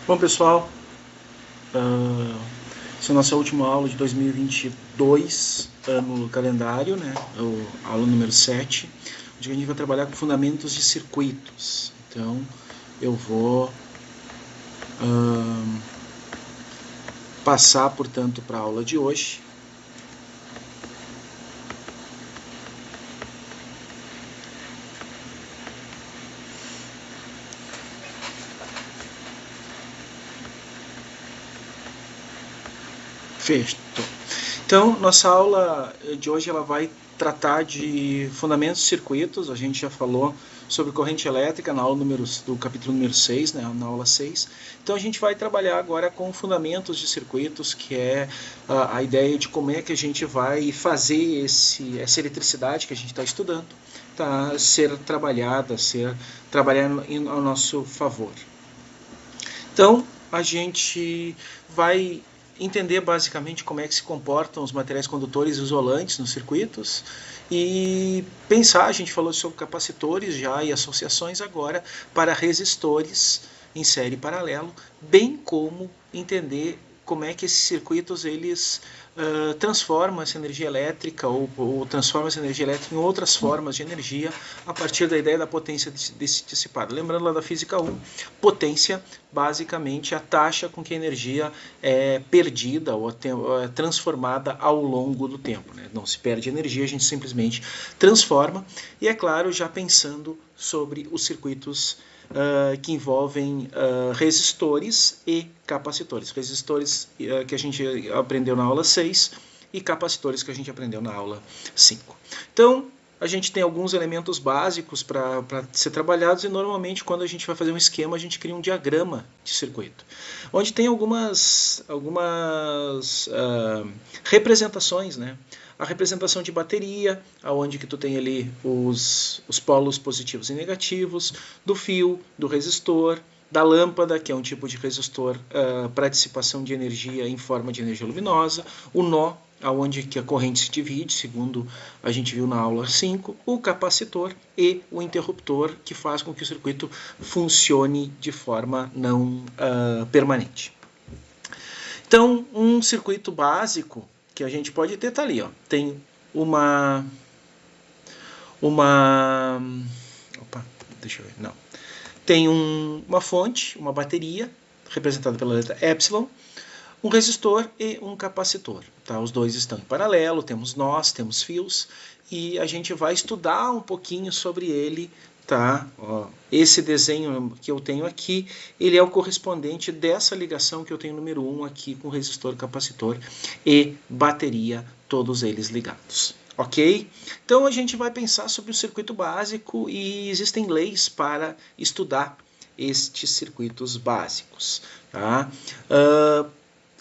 Bom, pessoal, essa é a nossa última aula de 2022 no calendário, né? A aula número 7, onde a gente vai trabalhar com fundamentos de circuitos. Então, eu vou passar, portanto, para a aula de hoje. Feito. Então, nossa aula de hoje ela vai tratar de fundamentos de circuitos. A gente já falou sobre corrente elétrica na aula do capítulo número 6, né, na aula 6. Então, a gente vai trabalhar agora com fundamentos de circuitos, que é a ideia de como é que a gente vai fazer essa eletricidade que a gente está estudando ser trabalhada ao nosso favor. Então, a gente vai entender basicamente como é que se comportam os materiais condutores isolantes nos circuitos e pensar, a gente falou sobre capacitores já e associações agora para resistores em série paralelo, bem como entender como é que esses circuitos eles transformam essa energia elétrica ou transformam essa energia elétrica em outras formas de energia a partir da ideia da potência dissipada. Lembrando lá da física 1, potência basicamente a taxa com que a energia é perdida ou é transformada ao longo do tempo, né? Não se perde energia, a gente simplesmente transforma. E é claro, já pensando sobre os circuitos que envolvem resistores e capacitores. Resistores que a gente aprendeu na aula 6 e capacitores que a gente aprendeu na aula 5. Então, a gente tem alguns elementos básicos para ser trabalhados e normalmente quando a gente vai fazer um esquema a gente cria um diagrama de circuito, onde tem algumas representações, né? A representação de bateria, onde que tu tem ali os polos positivos e negativos, do fio, do resistor, da lâmpada, que é um tipo de resistor para dissipação de energia em forma de energia luminosa, o nó, onde que a corrente se divide, segundo a gente viu na aula 5, o capacitor e o interruptor, que faz com que o circuito funcione de forma não permanente. Então, um circuito básico que a gente pode ter, tá ali, ó. Tem opa, deixa eu ver, não. Tem uma fonte, uma bateria, representada pela letra Epsilon, um resistor e um capacitor. Tá? Os dois estão em paralelo, temos nós, temos fios, e a gente vai estudar um pouquinho sobre ele. Tá? Ó, esse desenho que eu tenho aqui, ele é o correspondente dessa ligação que eu tenho número 1 aqui com resistor, capacitor e bateria, todos eles ligados. Ok? Então a gente vai pensar sobre o circuito básico e existem leis para estudar estes circuitos básicos. Tá?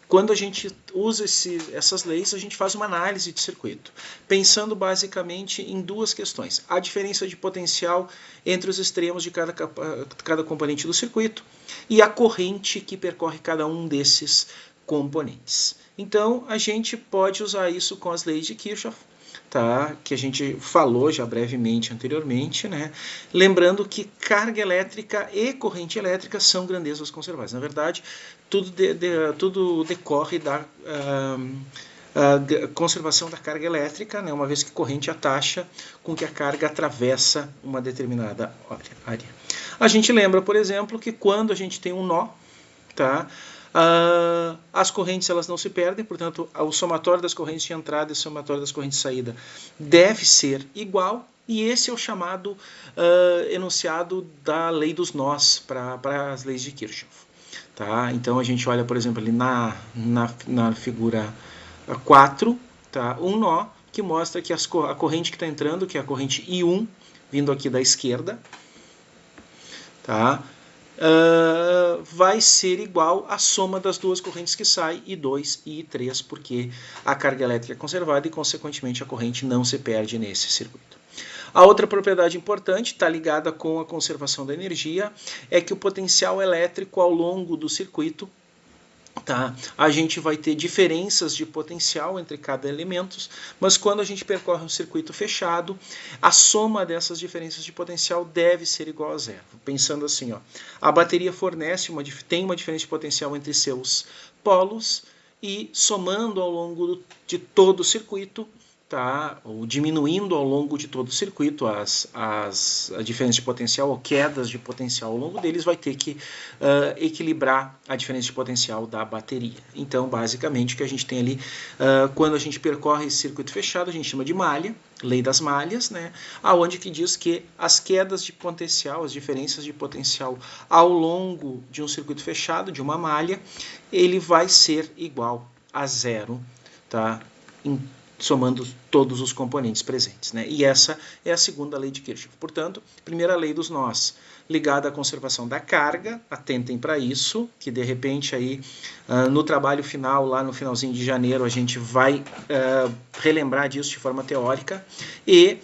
Quando a gente usa essas leis, a gente faz uma análise de circuito, pensando basicamente em duas questões. A diferença de potencial entre os extremos de cada componente do circuito e a corrente que percorre cada um desses componentes. Então, a gente pode usar isso com as leis de Kirchhoff, tá? Que a gente falou já brevemente anteriormente, né? Lembrando que carga elétrica e corrente elétrica são grandezas conservadas. Na verdade, tudo decorre da conservação da carga elétrica, né? Uma vez que corrente é a taxa com que a carga atravessa uma determinada área. A gente lembra, por exemplo, que quando a gente tem um nó, tá? As correntes elas não se perdem, portanto, o somatório das correntes de entrada e o somatório das correntes de saída deve ser igual, e esse é o chamado enunciado da lei dos nós para as leis de Kirchhoff. Tá? Então, a gente olha, por exemplo, ali na figura 4, tá? Um nó que mostra que a corrente que está entrando, que é a corrente I1, vindo aqui da esquerda, tá? Vai ser igual à soma das duas correntes que saem, I2 e I3, porque a carga elétrica é conservada e, consequentemente, a corrente não se perde nesse circuito. A outra propriedade importante, está ligada com a conservação da energia, é que o potencial elétrico ao longo do circuito tá? A gente vai ter diferenças de potencial entre cada elemento, mas quando a gente percorre um circuito fechado, a soma dessas diferenças de potencial deve ser igual a zero. Pensando assim, ó, a bateria tem uma diferença de potencial entre seus polos e somando ao longo de todo o circuito, tá? Ou diminuindo ao longo de todo o circuito a diferença de potencial ou quedas de potencial ao longo deles, vai ter que equilibrar a diferença de potencial da bateria. Então, basicamente, o que a gente tem ali, quando a gente percorre esse circuito fechado, a gente chama de malha, lei das malhas, né? Aonde que diz que as quedas de potencial, as diferenças de potencial ao longo de um circuito fechado, de uma malha, ele vai ser igual a zero, tá? Somando todos os componentes presentes, né? E essa é a segunda lei de Kirchhoff. Portanto, primeira lei dos nós, ligada à conservação da carga, atentem para isso, que de repente aí no trabalho final, lá no finalzinho de janeiro, a gente vai relembrar disso de forma teórica, e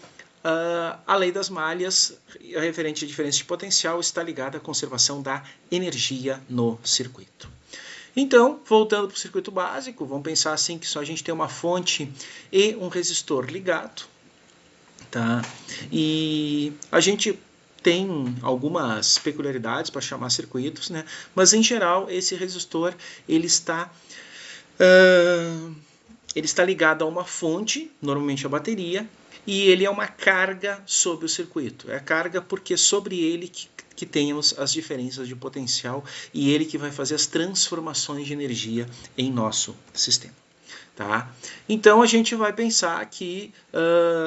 a lei das malhas, referente à diferença de potencial, está ligada à conservação da energia no circuito. Então, voltando para o circuito básico, vamos pensar assim que só a gente tem uma fonte e um resistor ligado, tá? E a gente tem algumas peculiaridades para chamar circuitos, né? Mas em geral esse resistor ele está ligado a uma fonte, normalmente a bateria, e ele é uma carga sobre o circuito. É a carga porque sobre ele que tenhamos as diferenças de potencial e ele que vai fazer as transformações de energia em nosso sistema. Tá? Então a gente vai pensar que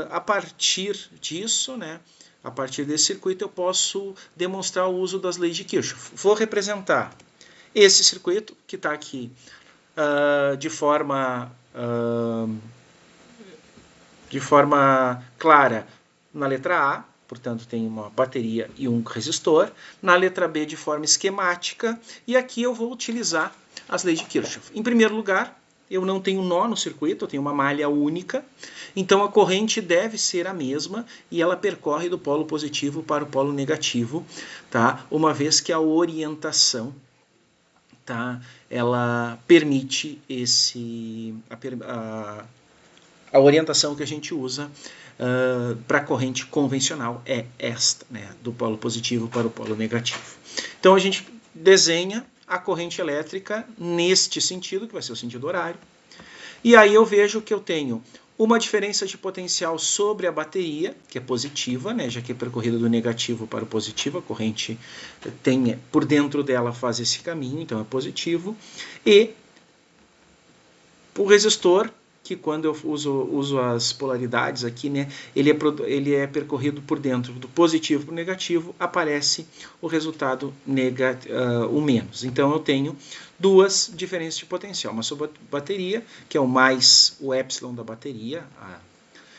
a partir disso, né, a partir desse circuito, eu posso demonstrar o uso das leis de Kirchhoff. Vou representar esse circuito que está aqui de forma clara na letra A. Portanto, tem uma bateria e um resistor. Na letra B, de forma esquemática. E aqui eu vou utilizar as leis de Kirchhoff. Em primeiro lugar, eu não tenho nó no circuito, eu tenho uma malha única. Então, a corrente deve ser a mesma e ela percorre do polo positivo para o polo negativo, tá? Uma vez que a orientação, tá? Ela permite a orientação que a gente usa para a corrente convencional é esta, né, do polo positivo para o polo negativo. Então a gente desenha a corrente elétrica neste sentido, que vai ser o sentido horário, e aí eu vejo que eu tenho uma diferença de potencial sobre a bateria, que é positiva, né, já que é percorrida do negativo para o positivo, a corrente tem, por dentro dela faz esse caminho, então é positivo, e o resistor, que quando eu uso as polaridades aqui, né, ele é percorrido por dentro do positivo para o negativo, aparece o resultado o menos. Então eu tenho duas diferenças de potencial, uma sobre a bateria, que é o mais o epsilon da bateria, a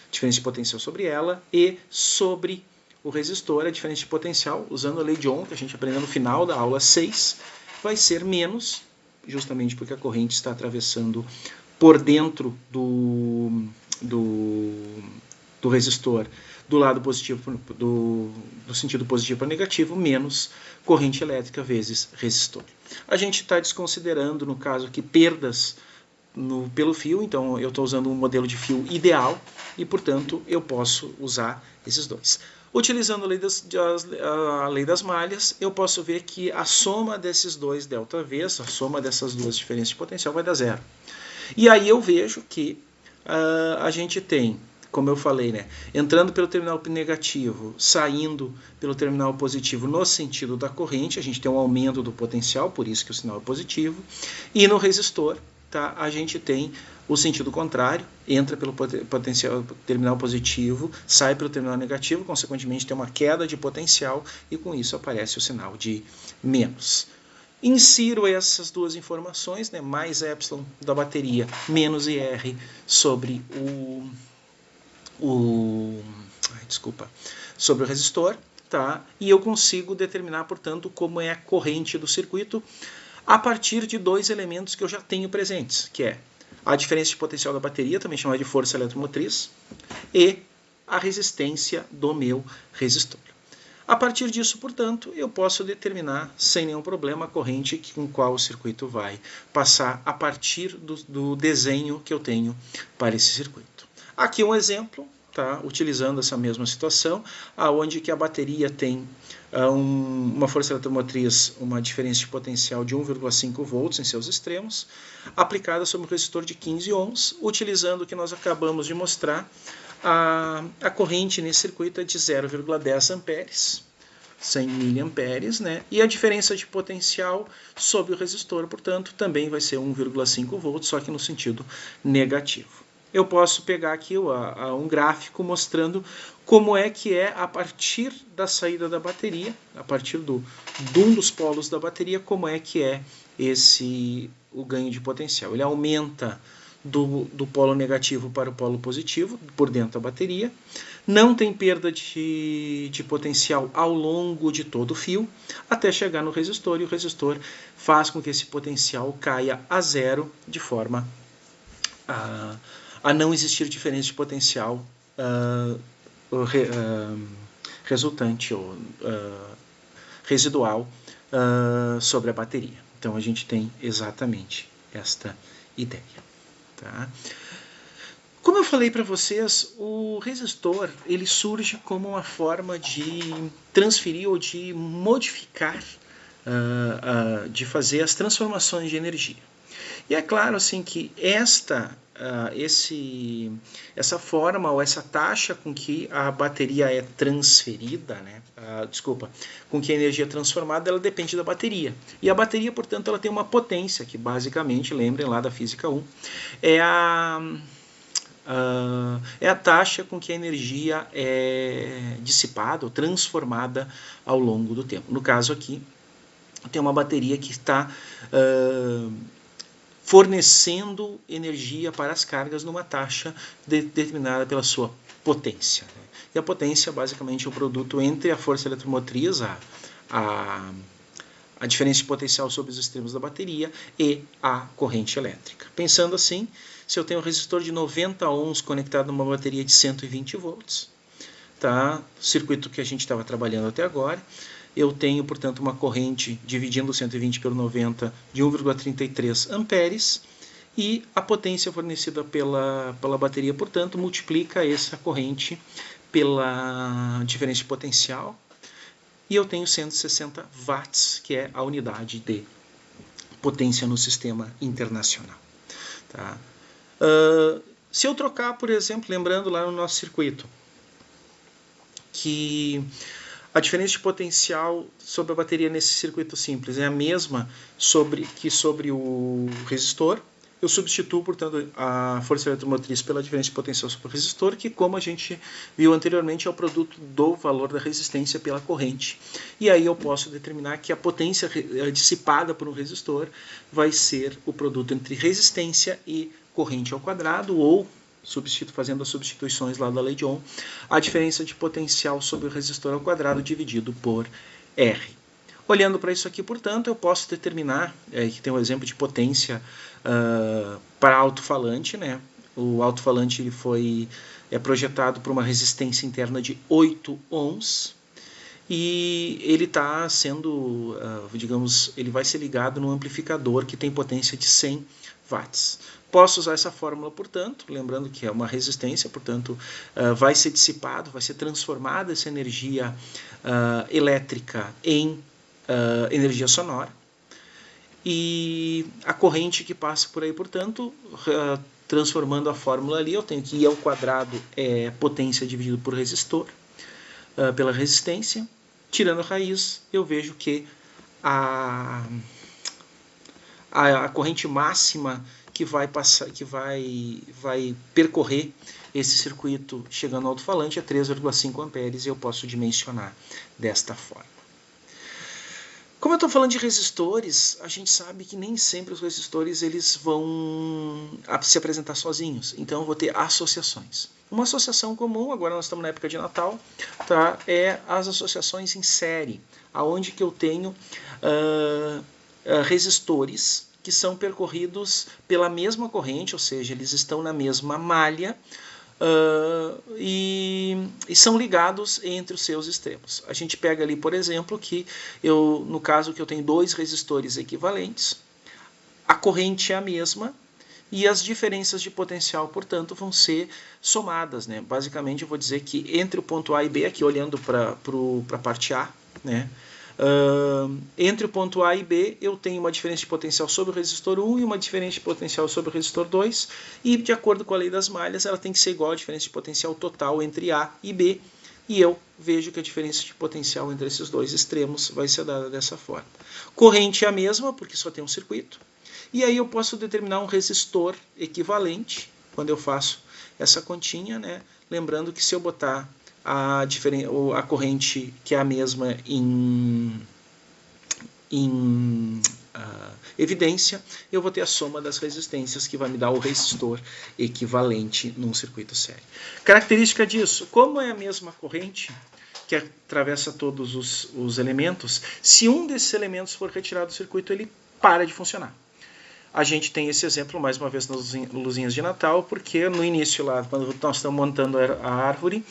diferença de potencial sobre ela, e sobre o resistor, a diferença de potencial, usando a lei de Ohm, que a gente aprendeu no final da aula 6, vai ser menos, justamente porque a corrente está atravessando por dentro do resistor, do lado positivo, do sentido positivo para negativo, menos corrente elétrica vezes resistor. A gente está desconsiderando, no caso aqui, perdas pelo fio, então eu estou usando um modelo de fio ideal e, portanto, eu posso usar esses dois. Utilizando a lei das malhas, eu posso ver que a soma desses dois ΔV, a soma dessas duas diferenças de potencial vai dar zero. E aí eu vejo que a gente tem, como eu falei, né, entrando pelo terminal negativo, saindo pelo terminal positivo no sentido da corrente, a gente tem um aumento do potencial, por isso que o sinal é positivo, e no resistor, tá, a gente tem o sentido contrário, entra pelo terminal positivo, sai pelo terminal negativo, consequentemente tem uma queda de potencial e com isso aparece o sinal de menos. Insiro essas duas informações, né, mais epsilon da bateria, menos IR sobre sobre o resistor, tá? E eu consigo determinar, portanto, como é a corrente do circuito a partir de dois elementos que eu já tenho presentes, que é a diferença de potencial da bateria, também chamada de força eletromotriz, e a resistência do meu resistor. A partir disso, portanto, eu posso determinar sem nenhum problema a corrente com qual o circuito vai passar a partir do desenho que eu tenho para esse circuito. Aqui um exemplo, tá? Utilizando essa mesma situação, onde que a bateria tem uma força eletromotriz, uma diferença de potencial de 1,5 volts em seus extremos, aplicada sobre um resistor de 15 ohms, utilizando o que nós acabamos de mostrar. A corrente nesse circuito é de 0,10 amperes, 100 miliamperes, né? E a diferença de potencial sobre o resistor, portanto, também vai ser 1,5 volts, só que no sentido negativo. Eu posso pegar aqui um gráfico mostrando como é que é a partir da saída da bateria, a partir de um dos polos da bateria, como é que é o ganho de potencial. Ele aumenta do polo negativo para o polo positivo, por dentro da bateria. Não tem perda de potencial ao longo de todo o fio, até chegar no resistor, e o resistor faz com que esse potencial caia a zero, de forma a não existir diferença de potencial resultante ou residual sobre a bateria. Então a gente tem exatamente esta ideia. Tá? Como eu falei para vocês, o resistor ele surge como uma forma de transferir ou de modificar, de fazer as transformações de energia. E é claro assim que essa forma ou essa taxa com que a bateria é transferida, né? Com que a energia é transformada, ela depende da bateria. E a bateria, portanto, ela tem uma potência que basicamente, lembrem lá da física 1, é a taxa com que a energia é dissipada ou transformada ao longo do tempo. No caso aqui, tem uma bateria que está fornecendo energia para as cargas numa taxa determinada pela sua potência. E a potência basicamente é o produto entre a força eletromotriz, a diferença de potencial sobre os extremos da bateria, e a corrente elétrica. Pensando assim, se eu tenho um resistor de 90 ohms conectado numa bateria de 120 volts, tá? Circuito que a gente estava trabalhando até agora, eu tenho, portanto, uma corrente dividindo 120 por 90 de 1,33 amperes, e a potência fornecida pela bateria, portanto, multiplica essa corrente pela diferença de potencial, e eu tenho 160 watts, que é a unidade de potência no sistema internacional. Tá? Se eu trocar, por exemplo, lembrando lá no nosso circuito, que a diferença de potencial sobre a bateria nesse circuito simples é a mesma que sobre o resistor, eu substituo, portanto, a força eletromotriz pela diferença de potencial sobre o resistor, que, como a gente viu anteriormente, é o produto do valor da resistência pela corrente. E aí eu posso determinar que a potência dissipada por um resistor vai ser o produto entre resistência e corrente ao quadrado, ou, fazendo as substituições lá da lei de Ohm, a diferença de potencial sobre o resistor ao quadrado dividido por R. Olhando para isso aqui, portanto, eu posso determinar, que tem um exemplo de potência para alto-falante, né? O alto-falante ele foi projetado por uma resistência interna de 8 ohms, e ele está sendo, digamos, ele vai ser ligado num amplificador que tem potência de 100 watts. Posso usar essa fórmula, portanto, lembrando que é uma resistência, portanto, vai ser dissipado, vai ser transformada essa energia elétrica em energia sonora, e a corrente que passa por aí, portanto, transformando a fórmula ali, eu tenho que I ao quadrado é potência dividido por resistor, pela resistência. Tirando a raiz, eu vejo que a corrente máxima que vai percorrer esse circuito chegando ao alto-falante é 3,5 amperes, e eu posso dimensionar desta forma. Como eu estou falando de resistores, a gente sabe que nem sempre os resistores eles vão se apresentar sozinhos, então eu vou ter associações. Uma associação comum, agora nós estamos na época de Natal, tá? É as associações em série, aonde que eu tenho resistores que são percorridos pela mesma corrente, ou seja, eles estão na mesma malha, e são ligados entre os seus extremos. A gente pega ali, por exemplo, que no caso que eu tenho dois resistores equivalentes, a corrente é a mesma e as diferenças de potencial, portanto, vão ser somadas, né? Basicamente, eu vou dizer que entre o ponto A e B, aqui olhando para a parte A, né? Entre o ponto A e B, eu tenho uma diferença de potencial sobre o resistor 1 e uma diferença de potencial sobre o resistor 2, e de acordo com a lei das malhas, ela tem que ser igual à diferença de potencial total entre A e B, e eu vejo que a diferença de potencial entre esses dois extremos vai ser dada dessa forma. Corrente é a mesma, porque só tem um circuito, e aí eu posso determinar um resistor equivalente, quando eu faço essa continha, né? Lembrando que se eu botar a corrente que é a mesma em evidência, eu vou ter a soma das resistências que vai me dar o resistor equivalente num circuito sério. Característica disso, como é a mesma corrente que atravessa todos os elementos, se um desses elementos for retirado do circuito, ele para de funcionar. A gente tem esse exemplo, mais uma vez, nas luzinhas de Natal, porque no início lá, quando nós estamos montando a árvore,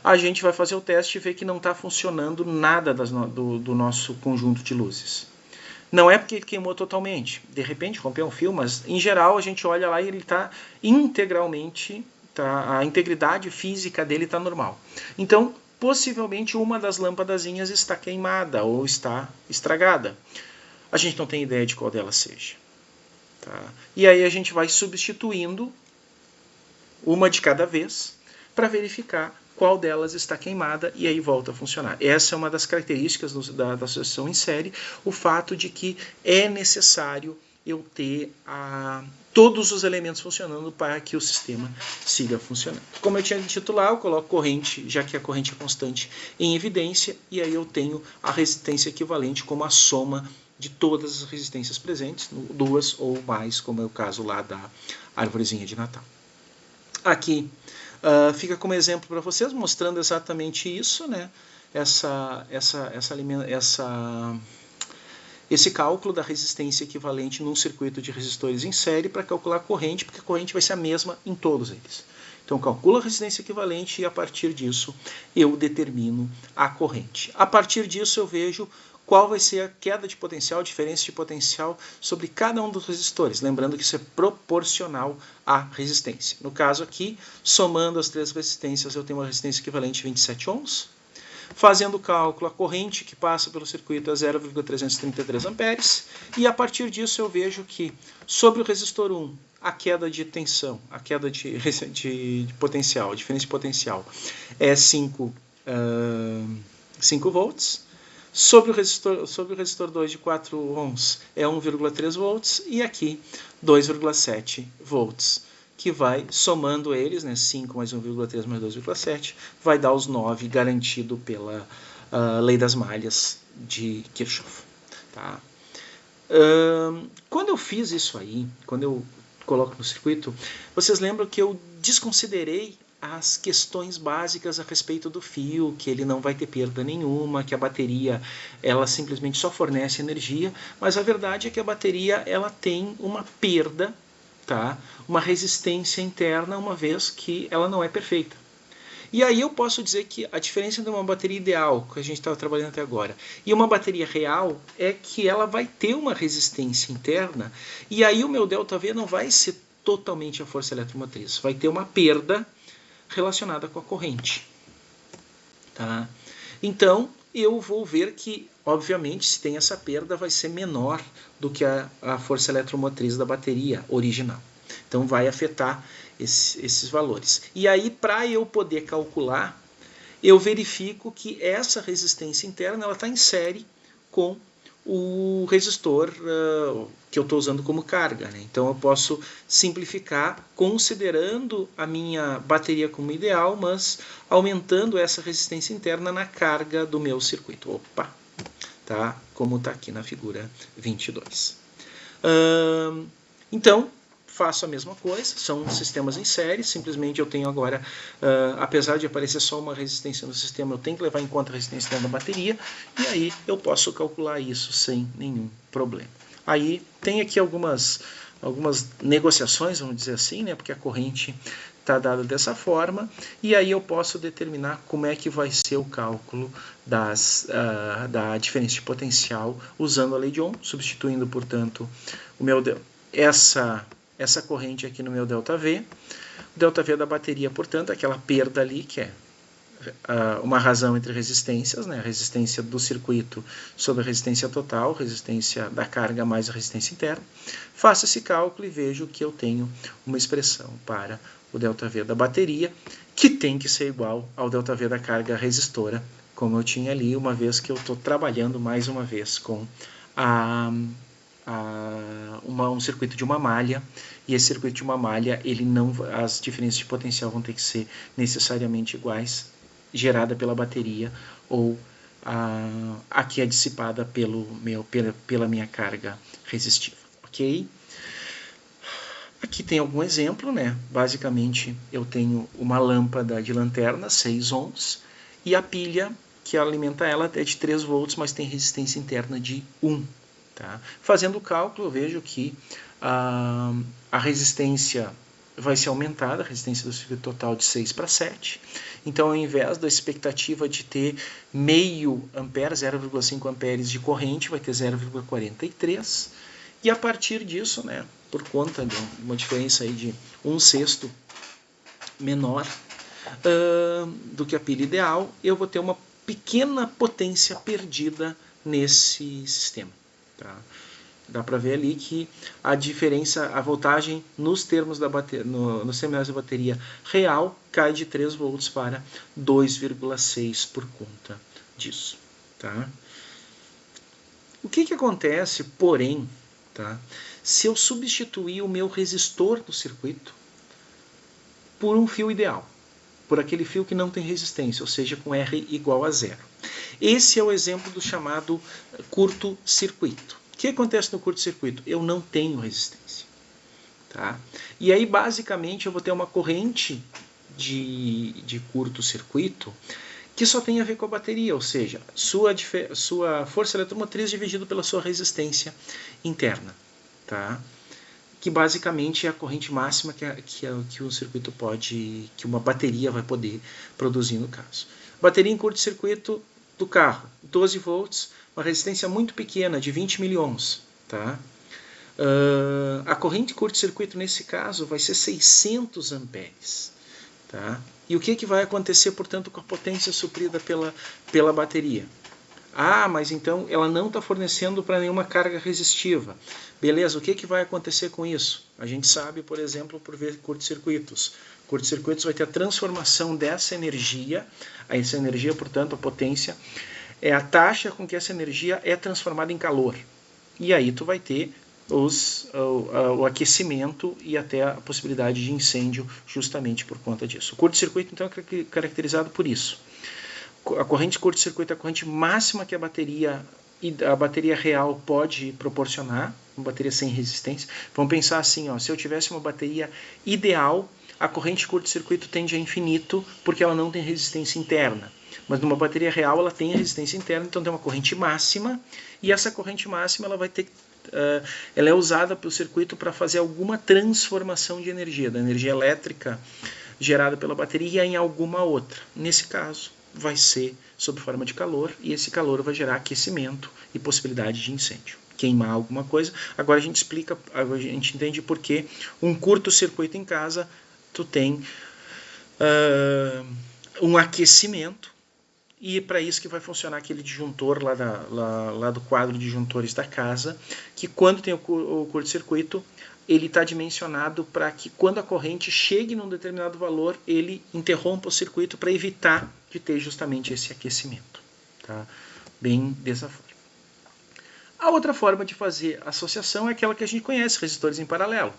a gente vai fazer o teste e ver que não está funcionando nada do nosso conjunto de luzes. Não é porque ele queimou totalmente, de repente rompeu um fio, mas em geral a gente olha lá e ele está integralmente, a integridade física dele está normal. Então, possivelmente uma das lâmpadazinhas está queimada ou está estragada. A gente não tem ideia de qual delas seja. Tá? E aí a gente vai substituindo uma de cada vez para verificar qual delas está queimada e aí volta a funcionar. Essa é uma das características da associação em série, o fato de que é necessário eu ter todos os elementos funcionando para que o sistema siga funcionando. Como eu tinha dito lá, eu coloco corrente, já que a corrente é constante, em evidência, e aí eu tenho a resistência equivalente como a soma de todas as resistências presentes, duas ou mais, como é o caso lá da árvorezinha de Natal. Aqui fica como exemplo para vocês, mostrando exatamente isso, né? Esse cálculo da resistência equivalente num circuito de resistores em série para calcular a corrente, porque a corrente vai ser a mesma em todos eles. Então, calculo a resistência equivalente e, a partir disso, eu determino a corrente. A partir disso, eu vejo qual vai ser a queda de potencial, a diferença de potencial sobre cada um dos resistores. Lembrando que isso é proporcional à resistência. No caso aqui, somando as três resistências, eu tenho uma resistência equivalente a 27 ohms. Fazendo o cálculo, a corrente que passa pelo circuito é 0,333 amperes. E a partir disso eu vejo que sobre o resistor 1, a queda de tensão, a queda de potencial, a diferença de potencial é 5 volts. Sobre o resistor 2 de 4 ohms é 1,3 volts e aqui 2,7 volts, que vai, somando eles, né, 5 mais 1,3 mais 2,7, vai dar os 9 garantido pela lei das malhas de Kirchhoff. Tá? Quando eu fiz isso aí, quando eu coloco no circuito, vocês lembram que eu desconsiderei as questões básicas a respeito do fio, que ele não vai ter perda nenhuma, que a bateria ela simplesmente só fornece energia, mas a verdade é que a bateria ela tem uma perda, tá? Uma resistência interna, uma vez que ela não é perfeita. E aí eu posso dizer que a diferença de uma bateria ideal, que a gente estava trabalhando até agora, e uma bateria real é que ela vai ter uma resistência interna, e aí o meu ΔV não vai ser totalmente a força eletromotriz, vai ter uma perda relacionada com a corrente. Tá? Então, eu vou ver que, obviamente, se tem essa perda, vai ser menor do que a força eletromotriz da bateria original. Então, vai afetar esses valores. E aí, para eu poder calcular, eu verifico que essa resistência interna está em série com o resistor que eu estou usando como carga. Né? Então eu posso simplificar considerando a minha bateria como ideal, mas aumentando essa resistência interna na carga do meu circuito. Opa! Tá? Como está aqui na figura 22. Então, faço a mesma coisa, são sistemas em série, simplesmente eu tenho agora, apesar de aparecer só uma resistência no sistema, eu tenho que levar em conta a resistência da bateria, e aí eu posso calcular isso sem nenhum problema. Aí tem aqui algumas negociações, vamos dizer assim, né, porque a corrente está dada dessa forma, e aí eu posso determinar como é que vai ser o cálculo da diferença de potencial usando a lei de Ohm, substituindo, portanto, essa corrente aqui no meu ΔV. O ΔV da bateria, portanto, aquela perda ali, que é uma razão entre resistências, né? A resistência do circuito sobre a resistência total, resistência da carga mais a resistência interna. Faço esse cálculo e vejo que eu tenho uma expressão para o ΔV da bateria, que tem que ser igual ao ΔV da carga resistora, como eu tinha ali, uma vez que eu estou trabalhando mais uma vez com um circuito de uma malha, e esse circuito de uma malha, as diferenças de potencial vão ter que ser necessariamente iguais, gerada pela bateria, ou a que é dissipada pela minha carga resistiva, ok? Aqui tem algum exemplo, né? Basicamente, eu tenho uma lâmpada de lanterna, 6 ohms, e a pilha que alimenta ela é de 3 volts, mas tem resistência interna de 1. Tá? Fazendo o cálculo, eu vejo que a resistência vai ser aumentada, a resistência do circuito total de 6 para 7. Então, ao invés da expectativa de ter meio ampere, 0,5 amperes de corrente, vai ter 0,43. E a partir disso, né, por conta de uma diferença aí de 1/6 menor do que a pilha ideal, eu vou ter uma pequena potência perdida nesse sistema. Tá? Dá para ver ali que a diferença, a voltagem nos termos da bateria, nos terminais da bateria real cai de 3 volts para 2,6 por conta disso. Tá? O que acontece, porém, tá? Se eu substituir o meu resistor do circuito por um fio ideal, por aquele fio que não tem resistência, ou seja, com R igual a 0. Esse é o exemplo do chamado curto-circuito. O que acontece no curto-circuito? Eu não tenho resistência. Tá? E aí, basicamente, eu vou ter uma corrente de curto-circuito que só tem a ver com a bateria, ou seja, sua força eletromotriz dividido pela sua resistência interna. Tá? Que basicamente é a corrente máxima que um circuito que uma bateria vai poder produzir no caso. Bateria em curto-circuito do carro, 12 volts, uma resistência muito pequena, de 20 miliohms. Tá? A corrente curto-circuito nesse caso vai ser 600 amperes. Tá? E o que vai acontecer, portanto, com a potência suprida pela bateria? Mas então ela não está fornecendo para nenhuma carga resistiva. Beleza, o que vai acontecer com isso? A gente sabe, por exemplo, por ver curto-circuitos. Curto-circuitos vai ter a transformação dessa energia, essa energia, portanto, a potência, é a taxa com que essa energia é transformada em calor. E aí tu vai ter o aquecimento e até a possibilidade de incêndio justamente por conta disso. O curto-circuito, então, é caracterizado por isso. A corrente de curto-circuito é a corrente máxima que a bateria real pode proporcionar, uma bateria sem resistência. Vamos pensar assim, se eu tivesse uma bateria ideal, a corrente de curto-circuito tende a infinito, porque ela não tem resistência interna. Mas numa bateria real ela tem a resistência interna, então tem uma corrente máxima, e essa corrente máxima ela é usada pelo circuito para fazer alguma transformação de energia, da energia elétrica gerada pela bateria em alguma outra. Nesse caso, vai ser sob forma de calor, e esse calor vai gerar aquecimento e possibilidade de incêndio, queimar alguma coisa. Agora a gente entende por que um curto-circuito em casa, tu tem um aquecimento, e é para isso que vai funcionar aquele disjuntor lá do quadro de disjuntores da casa, que quando tem o curto-circuito, ele está dimensionado para que quando a corrente chegue num determinado valor, ele interrompa o circuito para evitar de ter justamente esse aquecimento. Tá? Bem dessa forma. A outra forma de fazer associação é aquela que a gente conhece, resistores em paralelo.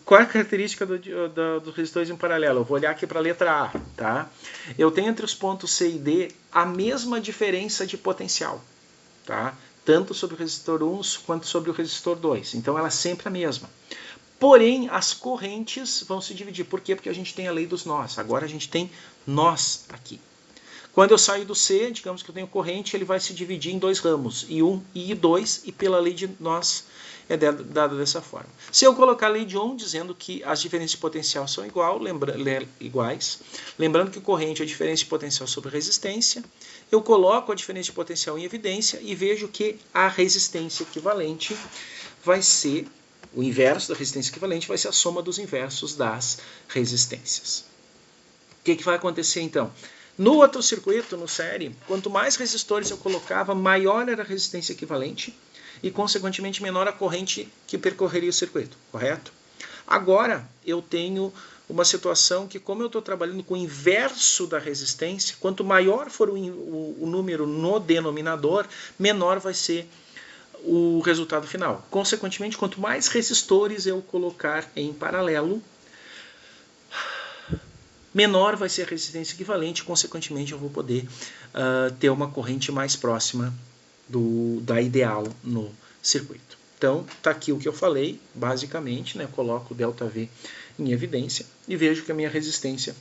Qual é a característica dos resistores em paralelo? Eu vou olhar aqui para a letra A. Tá? Eu tenho entre os pontos C e D a mesma diferença de potencial. Tá? Tanto sobre o resistor 1 quanto sobre o resistor 2. Então ela é sempre a mesma. Porém, as correntes vão se dividir. Por quê? Porque a gente tem a lei dos nós. Agora a gente tem nós aqui. Quando eu saio do C, digamos que eu tenho corrente, ele vai se dividir em dois ramos, I1 e I2, e pela lei de nós é dada dessa forma. Se eu colocar a lei de Ohm dizendo que as diferenças de potencial são iguais, lembrando que corrente é a diferença de potencial sobre resistência, eu coloco a diferença de potencial em evidência e vejo que a resistência equivalente vai ser, o inverso da resistência equivalente vai ser a soma dos inversos das resistências. O que vai acontecer então? No outro circuito, no série, quanto mais resistores eu colocava, maior era a resistência equivalente e, consequentemente, menor a corrente que percorreria o circuito, correto? Agora, eu tenho uma situação que, como eu estou trabalhando com o inverso da resistência, quanto maior for o número no denominador, menor vai ser o resultado final. Consequentemente, quanto mais resistores eu colocar em paralelo, menor vai ser a resistência equivalente, consequentemente eu vou poder ter uma corrente mais próxima da ideal no circuito. Então, está aqui o que eu falei, basicamente, né? Eu coloco o ΔV em evidência e vejo que a minha resistência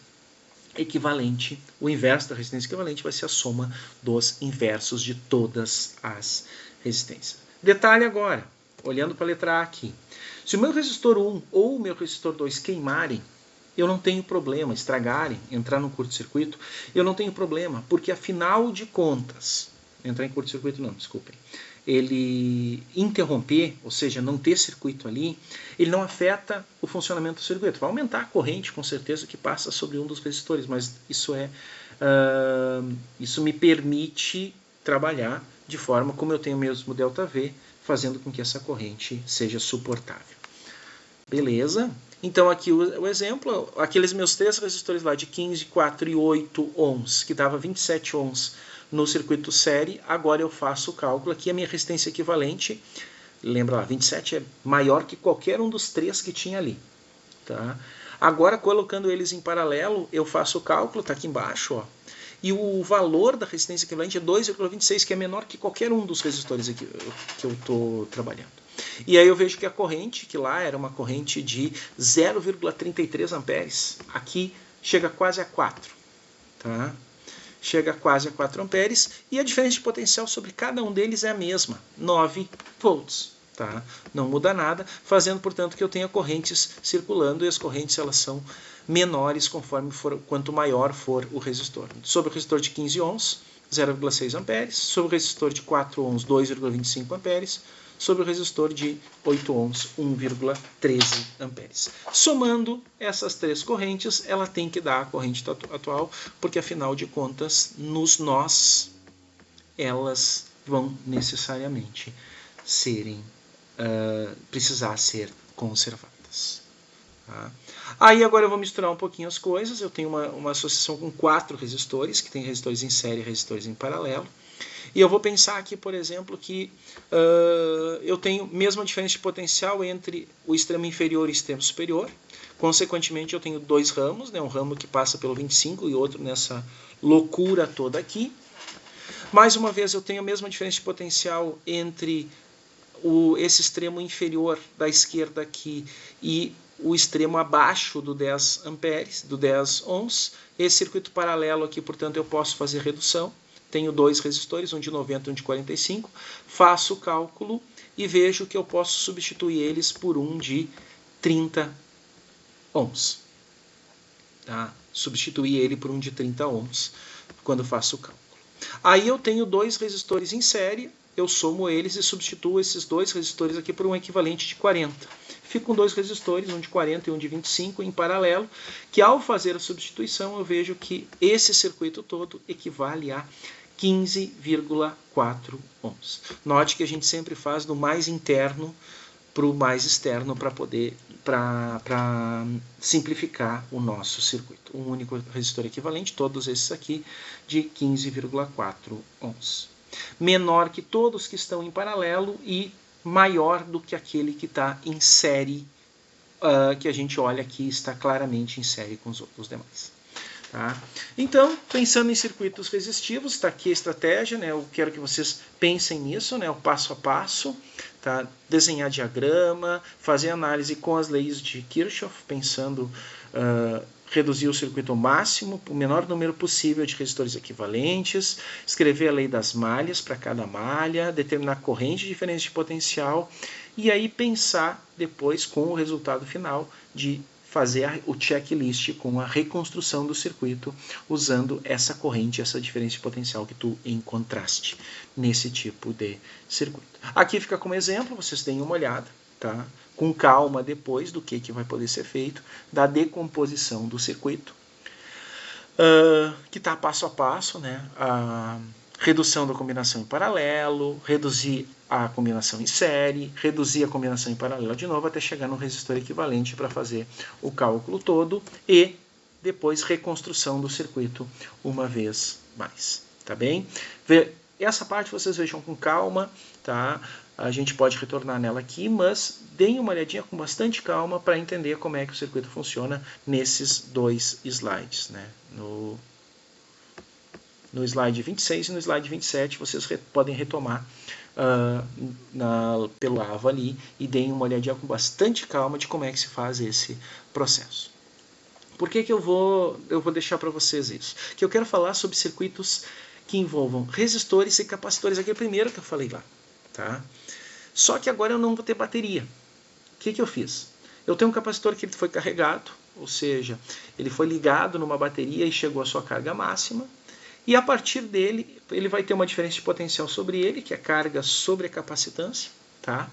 equivalente, o inverso da resistência equivalente vai ser a soma dos inversos de todas as resistências. Detalhe agora, olhando para a letra A aqui. Se o meu resistor 1 ou o meu resistor 2 queimarem, eu não tenho problema, estragarem, entrar no curto-circuito, eu não tenho problema, porque afinal de contas, entrar em curto-circuito não, desculpem, ele interromper, ou seja, não ter circuito ali, ele não afeta o funcionamento do circuito. Vai aumentar a corrente, com certeza, que passa sobre um dos resistores, mas isso me permite trabalhar de forma como eu tenho mesmo ΔV, fazendo com que essa corrente seja suportável. Beleza? Então aqui o exemplo, aqueles meus três resistores lá de 15, 4 e 8 ohms, que dava 27 ohms no circuito série, agora eu faço o cálculo aqui, a minha resistência equivalente, lembra lá, 27 é maior que qualquer um dos três que tinha ali. Tá? Agora, colocando eles em paralelo, eu faço o cálculo, está aqui embaixo, ó, e o valor da resistência equivalente é 2,26, que é menor que qualquer um dos resistores aqui que eu estou trabalhando. E aí eu vejo que a corrente, que lá era uma corrente de 0,33 amperes, aqui chega quase a 4. Tá? Chega quase a 4 amperes, e a diferença de potencial sobre cada um deles é a mesma, 9 volts. Tá? Não muda nada, fazendo, portanto, que eu tenha correntes circulando, e as correntes elas são menores quanto maior for o resistor. Sobre o resistor de 15 ohms, 0,6 amperes, sobre o resistor de 4 ohms, 2,25 amperes, sobre o resistor de 8 ohms, 1,13 amperes. Somando essas três correntes, ela tem que dar a corrente atual, porque afinal de contas, nos nós, elas vão necessariamente precisar ser conservadas. Tá? Aí agora eu vou misturar um pouquinho as coisas. Eu tenho uma associação com 4 resistores, que tem resistores em série e resistores em paralelo. E eu vou pensar aqui, por exemplo, que eu tenho mesma diferença de potencial entre o extremo inferior e o extremo superior. Consequentemente, eu tenho 2 ramos, né? Um ramo que passa pelo 25 e outro nessa loucura toda aqui. Mais uma vez, eu tenho a mesma diferença de potencial entre esse extremo inferior da esquerda aqui e o extremo abaixo do 10 amperes, do 10 ohms. Esse circuito paralelo aqui, portanto, eu posso fazer redução. Tenho 2 resistores, um de 90 e um de 45. Faço o cálculo e vejo que eu posso substituir eles por um de 30 ohms. Tá? Substituir ele por um de 30 ohms quando faço o cálculo. Aí eu tenho 2 resistores em série, eu somo eles e substituo esses 2 resistores aqui por um equivalente de 40. Fico com 2 resistores, um de 40 e um de 25, em paralelo, que ao fazer a substituição eu vejo que esse circuito todo equivale a 15,4 ohms. Note que a gente sempre faz do mais interno para o mais externo para simplificar o nosso circuito. Um único resistor equivalente, todos esses aqui, de 15,4 ohms. Menor que todos que estão em paralelo e maior do que aquele que está em série, que a gente olha aqui, está claramente em série com os outros demais. Tá? Então, pensando em circuitos resistivos, está aqui a estratégia, né? Eu quero que vocês pensem nisso, né? O passo a passo, tá? Desenhar diagrama, fazer análise com as leis de Kirchhoff, pensando reduzir o circuito ao máximo, o menor número possível de resistores equivalentes, escrever a lei das malhas para cada malha, determinar corrente diferente de potencial, e aí pensar depois com o resultado final de fazer o checklist com a reconstrução do circuito usando essa corrente, essa diferença de potencial que tu encontraste nesse tipo de circuito. Aqui fica como exemplo, vocês deem uma olhada, tá? Com calma depois do que vai poder ser feito, da decomposição do circuito, que está passo a passo, né? A redução da combinação em paralelo, reduzir a combinação em série, reduzir a combinação em paralelo de novo até chegar no resistor equivalente para fazer o cálculo todo e depois reconstrução do circuito uma vez mais, tá bem? Essa parte vocês vejam com calma, tá? A gente pode retornar nela aqui, mas deem uma olhadinha com bastante calma para entender como é que o circuito funciona nesses dois slides, né? No slide 26 e no slide 27 vocês podem retomar pelo AVA ali e deem uma olhadinha com bastante calma de como é que se faz esse processo. Por que eu vou deixar para vocês isso? Que eu quero falar sobre circuitos que envolvam resistores e capacitores. Aqui é o primeiro que eu falei lá, tá? Só que agora eu não vou ter bateria. O que eu fiz? Eu tenho um capacitor que ele foi carregado, ou seja, ele foi ligado numa bateria e chegou à sua carga máxima. E a partir dele, ele vai ter uma diferença de potencial sobre ele, que é carga sobre a capacitância, tá?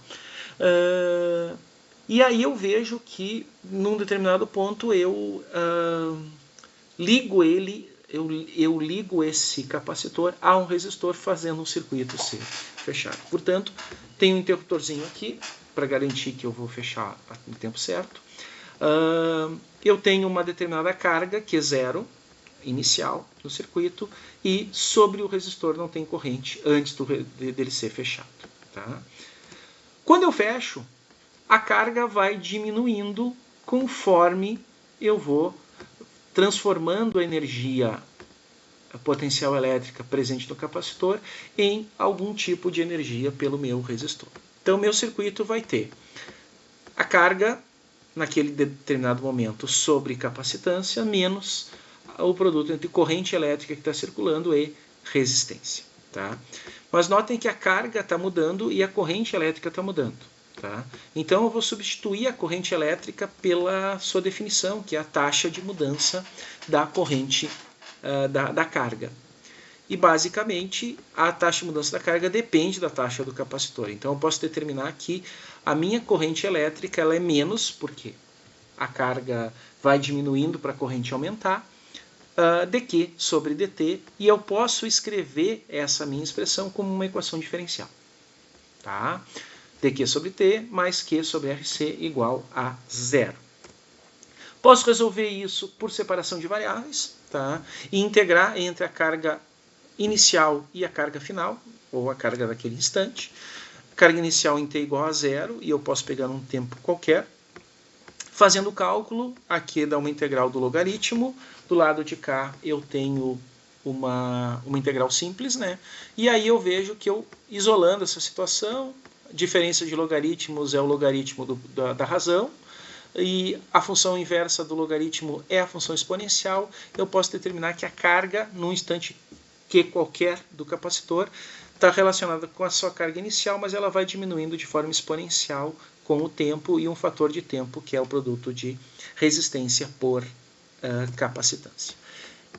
E aí eu vejo que, num determinado ponto, eu ligo esse capacitor a um resistor, fazendo um circuito ser fechado. Portanto, tem um interruptorzinho aqui, para garantir que eu vou fechar no tempo certo. Eu tenho uma determinada carga, que é 0, inicial no circuito, e sobre o resistor não tem corrente antes dele ser fechado. Tá? Quando eu fecho, a carga vai diminuindo conforme eu vou transformando a energia potencial elétrica presente no capacitor em algum tipo de energia pelo meu resistor. Então, meu circuito vai ter a carga naquele determinado momento sobre capacitância menos o produto entre corrente elétrica que está circulando e resistência. Tá? Mas notem que a carga está mudando e a corrente elétrica está mudando. Tá? Então eu vou substituir a corrente elétrica pela sua definição, que é a taxa de mudança da corrente da carga. E basicamente a taxa de mudança da carga depende da taxa do capacitor. Então eu posso determinar que a minha corrente elétrica ela é menos, porque a carga vai diminuindo para a corrente aumentar, dQ sobre dt, e eu posso escrever essa minha expressão como uma equação diferencial. Tá? dQ sobre t mais Q sobre RC igual a 0. Posso resolver isso por separação de variáveis, tá? E integrar entre a carga inicial e a carga final, ou a carga daquele instante. A carga inicial em t igual a 0, e eu posso pegar um tempo qualquer. Fazendo o cálculo, aqui dá uma integral do logaritmo, do lado de cá eu tenho uma integral simples, né? E aí eu vejo que eu, isolando essa situação, diferença de logaritmos é o logaritmo da razão, e a função inversa do logaritmo é a função exponencial. Eu posso determinar que a carga, num instante Q qualquer do capacitor, está relacionada com a sua carga inicial, mas ela vai diminuindo de forma exponencial com o tempo, e um fator de tempo que é o produto de resistência por capacitância.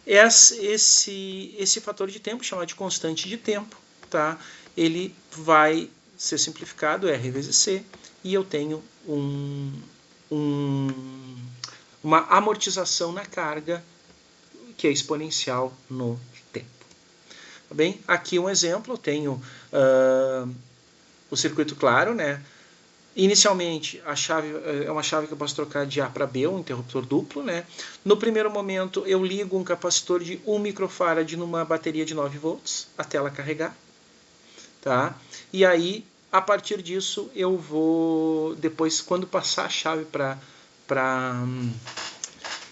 Esse fator de tempo, chamado de constante de tempo, tá? Ele vai ser simplificado, R vezes C, e eu tenho uma amortização na carga que é exponencial no tempo. Tá bem? Aqui um exemplo, eu tenho o circuito claro, né? Inicialmente, a chave é uma chave que eu posso trocar de A para B, um interruptor duplo, né? No primeiro momento, eu ligo um capacitor de 1 microfarad numa bateria de 9 volts até ela carregar. Tá? E aí, a partir disso, eu vou, depois, quando passar a chave para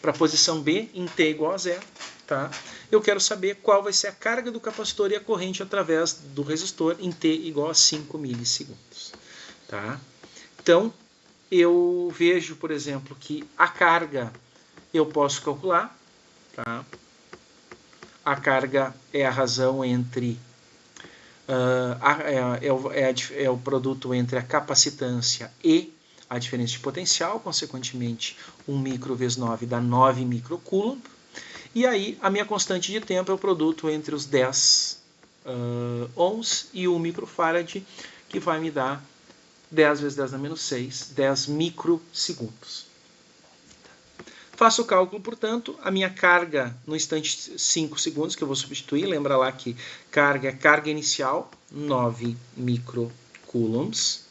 a posição B, em T igual a 0, tá? Eu quero saber qual vai ser a carga do capacitor e a corrente através do resistor em T igual a 5 milissegundos. Tá? Então, eu vejo, por exemplo, que a carga eu posso calcular, tá? A carga é a razão entre é o produto entre a capacitância e a diferença de potencial, consequentemente 1 micro vezes 9 dá 9 microcoulomb, e aí a minha constante de tempo é o produto entre os 10 ohms e 1 microfarad, que vai me dar 10 vezes 10 na menos 6, 10 microsegundos. Faço o cálculo, portanto, a minha carga no instante 5 segundos, que eu vou substituir, lembra lá que carga é carga inicial, 9 microcoulombs,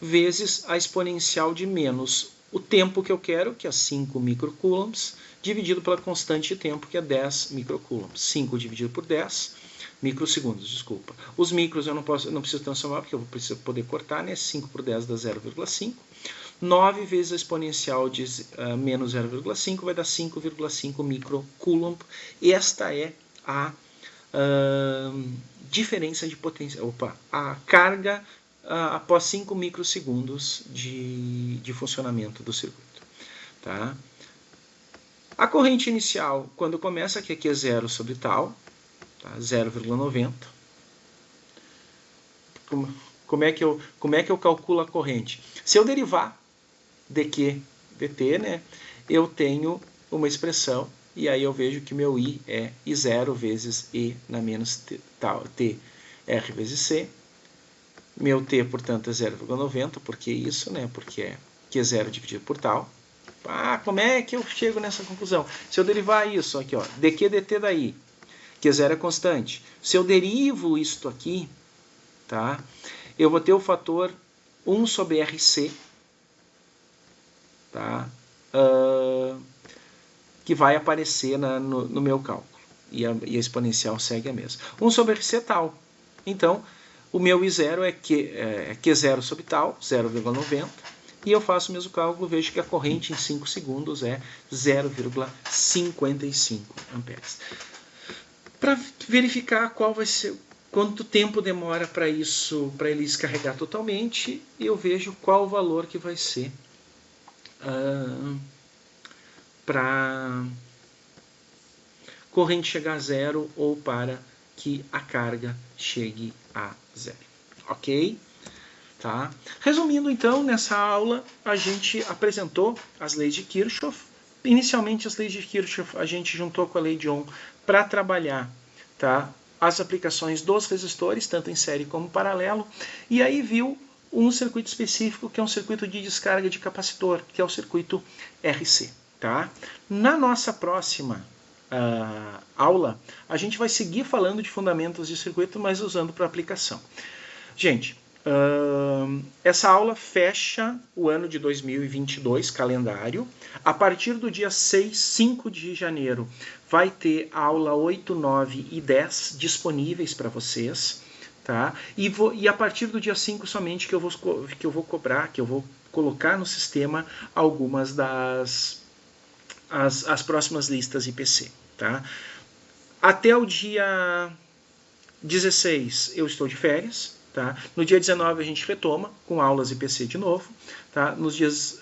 vezes a exponencial de menos o tempo que eu quero, que é 5 microcoulombs, dividido pela constante de tempo, que é 10 microcoulombs. 5 dividido por 10 microsegundos, desculpa. Os micros eu não preciso transformar, porque eu preciso poder cortar, né? 5 por 10 dá 0,5. 9 vezes a exponencial de menos 0,5 vai dar 5,5 microcoulomb. Esta é a diferença de potência, a carga após 5 microsegundos de funcionamento do circuito. Tá? A corrente inicial, quando começa, que aqui é 0 sobre tal, tá? 0,90. Como é que eu calculo a corrente? Se eu derivar dq dt, né, eu tenho uma expressão, e aí eu vejo que meu I é I0 vezes E na menos t, R vezes C. Meu T, portanto, é 0,90, porque isso, né, porque é Q0 dividido por tal. Como é que eu chego nessa conclusão? Se eu derivar isso aqui, ó, dq dt daí, Q0 é constante. Se eu derivo isto aqui, tá, eu vou ter o fator 1 sobre RC, tá? Que vai aparecer no meu cálculo. E a exponencial segue a mesma. 1 sobre RC tal. Então, o meu I0 é Q0 sobre tal, 0,90. E eu faço o mesmo cálculo, vejo que a corrente em 5 segundos é 0,55 amperes. Para verificar qual vai ser, quanto tempo demora para ele descarregar totalmente, eu vejo qual o valor que vai ser para corrente chegar a zero ou para que a carga chegue a zero. Ok? Tá? Resumindo, então, nessa aula a gente apresentou as leis de Kirchhoff. Inicialmente, as leis de Kirchhoff a gente juntou com a lei de Ohm para trabalhar, tá, as aplicações dos resistores, tanto em série como paralelo, e aí viu um circuito específico, que é um circuito de descarga de capacitor, que é o circuito RC. Tá? Na nossa próxima aula, a gente vai seguir falando de fundamentos de circuito, mas usando para aplicação. Gente, essa aula fecha o ano de 2022, calendário. A partir do dia 5 de janeiro, vai ter a aula 8, 9 e 10 disponíveis para vocês. Tá? E a partir do dia 5 somente que eu vou colocar no sistema algumas das as próximas listas IPC. Tá? Até o dia 16 eu estou de férias. Tá? No dia 19 a gente retoma com aulas IPC de novo. Tá? Nos dias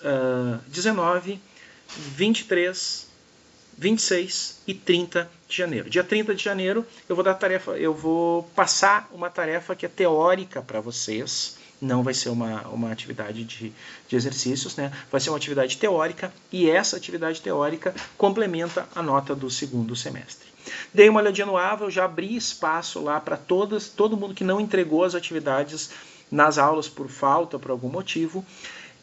19, 23, 26 e 30 de janeiro. Dia 30 de janeiro eu vou passar uma tarefa que é teórica para vocês. Não vai ser uma atividade de exercícios, né? Vai ser uma atividade teórica, e essa atividade teórica complementa a nota do segundo semestre. Dei uma olhadinha no AVA, eu já abri espaço lá para todo mundo que não entregou as atividades nas aulas por falta, por algum motivo.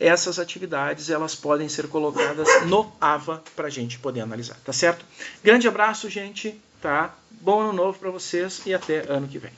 Essas atividades elas podem ser colocadas no AVA para a gente poder analisar, tá certo? Grande abraço, gente, tá? Bom ano novo para vocês e até ano que vem.